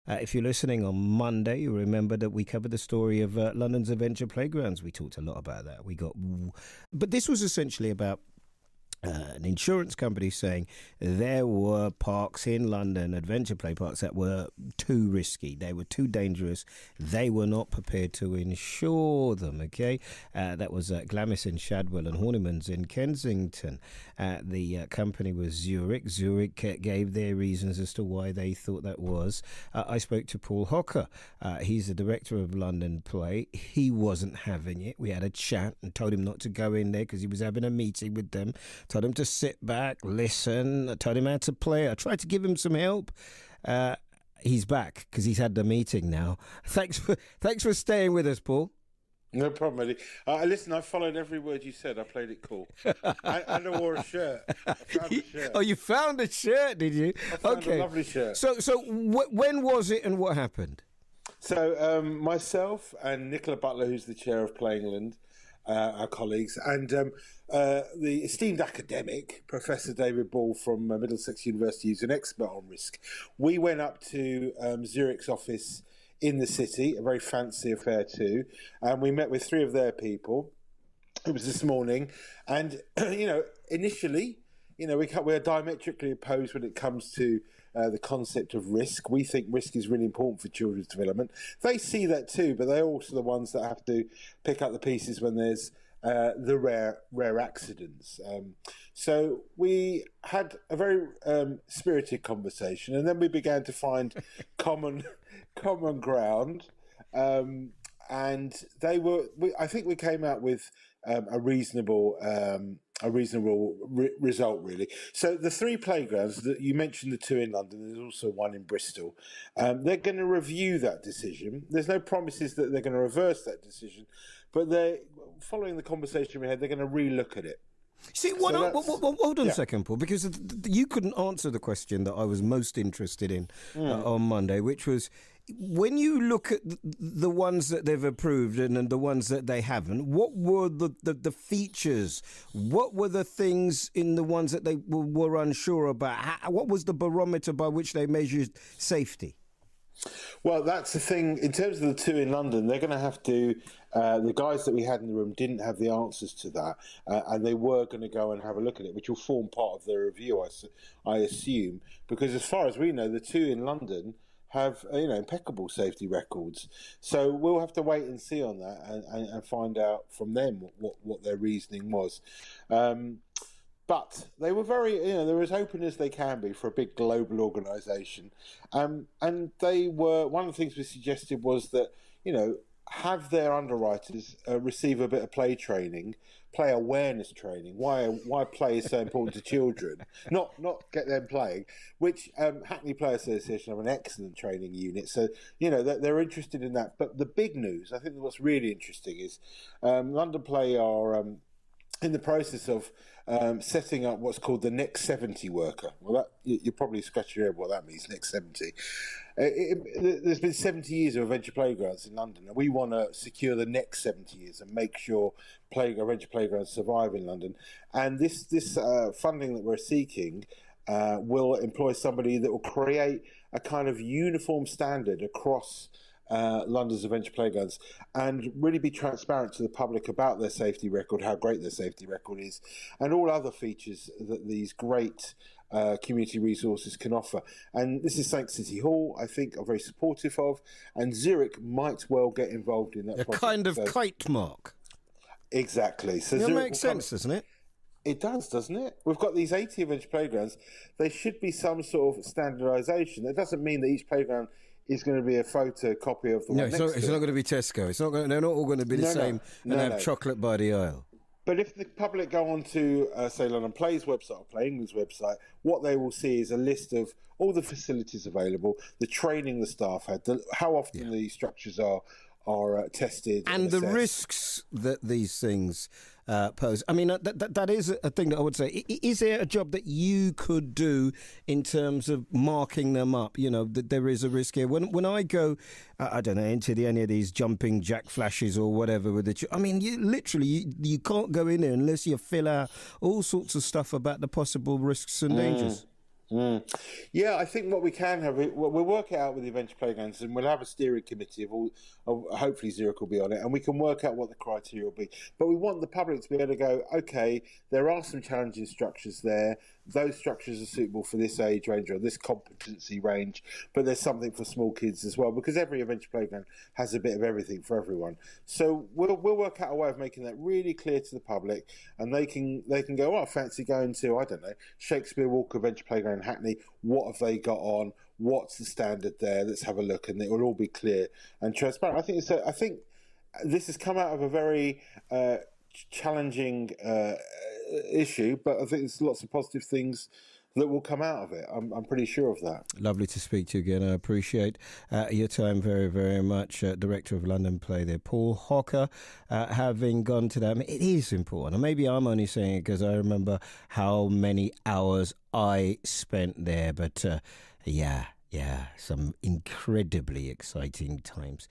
If you're listening on Monday, you remember that we covered the story of London's adventure playgrounds. We talked a lot about that. But this was essentially about an insurance company saying there were parks in London, adventure play parks, that were too risky. They were too dangerous. They were not prepared to insure them, okay? That was Glamis in Shadwell and Horniman's in Kensington. The company was Zurich. Zurich gave their reasons as to why they thought that was. I spoke to Paul Hocker. He's the director of London Play. He wasn't having it. We had a chat and told him not to go in there because he was having a meeting with them. Told him to sit back, listen. I told him how to play. I tried to give him some help. He's back because he's had the meeting now. Thanks for staying with us, Paul. No problem, Eddie. Listen, I followed every word you said. I played it cool. And I wore a shirt. I found a shirt. Oh, you found a shirt, did you? I found a lovely shirt. So when was it and what happened? So myself and Nicola Butler, who's the chair of Play England, our colleagues, and the esteemed academic, Professor David Ball from Middlesex University, who's an expert on risk. We went up to Zurich's office in the city, a very fancy affair too, and we met with three of their people. It was this morning, and initially, we are diametrically opposed when it comes to the concept of risk. We think risk is really important for children's development. They see that too, but they're also the ones that have to pick up the pieces when there's the rare accidents. So we had a very spirited conversation, and then we began to find common ground. And they were. I think we came out with a reasonable result, really. So the three playgrounds that you mentioned, the two in London, there's also one in Bristol. They're going to review that decision. There's no promises that they're going to reverse that decision, but they're following the conversation we had. They're going to relook at it. See, hold on a second, Paul, because you couldn't answer the question that I was most interested in on Monday, which was, when you look at the ones that they've approved and the ones that they haven't, what were the features? What were the things in the ones that they were unsure about? What was the barometer by which they measured safety? Well, that's the thing. In terms of the two in London, they're going to have to. The guys that we had in the room didn't have the answers to that, and they were going to go and have a look at it, which will form part of their review, I assume. Because as far as we know, the two in London have impeccable safety records. So we'll have to wait and see on that and find out from them what their reasoning was. But they were very, they're as open as they can be for a big global organisation. And they were, one of the things we suggested was that, have their underwriters receive a bit of play training, play awareness training, why play is so important to children, not get them playing, which Hackney Play Association have an excellent training unit. So, they're interested in that. But the big news, I think what's really interesting is London Play are in the process of setting up what's called the Next 70 worker. Well, you're probably scratching your head what that means, Next 70. There's been 70 years of adventure playgrounds in London, and we want to secure the next 70 years and make sure adventure playgrounds survive in London. And this funding that we're seeking will employ somebody that will create a kind of uniform standard across London's adventure playgrounds and really be transparent to the public about their safety record, how great their safety record is, and all other features that these great community resources can offer. And this is something City Hall, I think, are very supportive of, and Zurich might well get involved in that project. A kind of kite mark. Exactly. So that makes sense, doesn't it? It does, doesn't it? We've got these 80 adventure playgrounds. There should be some sort of standardisation. That doesn't mean that each playground is going to be a photocopy of the one next to it. It's not going to be Tesco. They're not all going to be the same and have chocolate by the aisle. But if the public go on to, say, London Play's website or Play England's website, what they will see is a list of all the facilities available, the training the staff had, how often the structures are tested and the risks that these things pose. I mean, that is a thing that I would say. Is there a job that you could do in terms of marking them up? That there is a risk here. When I go, I don't know, into any of these jumping jack flashes or whatever with it. I mean, you can't go in there unless you fill out all sorts of stuff about the possible risks and dangers. Mm. Yeah, I think what we can have, we'll work it out with the adventure playgrounds, and we'll have a steering committee of all. Hopefully, Zurich will be on it, and we can work out what the criteria will be. But we want the public to be able to go, okay, there are some challenging structures there. Those structures are suitable for this age range or this competency range, but there's something for small kids as well, because every adventure playground has a bit of everything for everyone. So we'll work out a way of making that really clear to the public, and they can go, oh, I fancy going to, I don't know, Shakespeare Walk Adventure Playground in Hackney. What have they got on? What's the standard there? Let's have a look, and it will all be clear and transparent. I think this has come out of a very challenging issue, but I think there's lots of positive things that will come out of it. I'm pretty sure of that. Lovely to speak to you again. I appreciate your time very, very much. Director of London Play there, Paul Hocker, having gone to that. I mean, it is important. And maybe I'm only saying it because I remember how many hours I spent there. But yeah, some incredibly exciting times.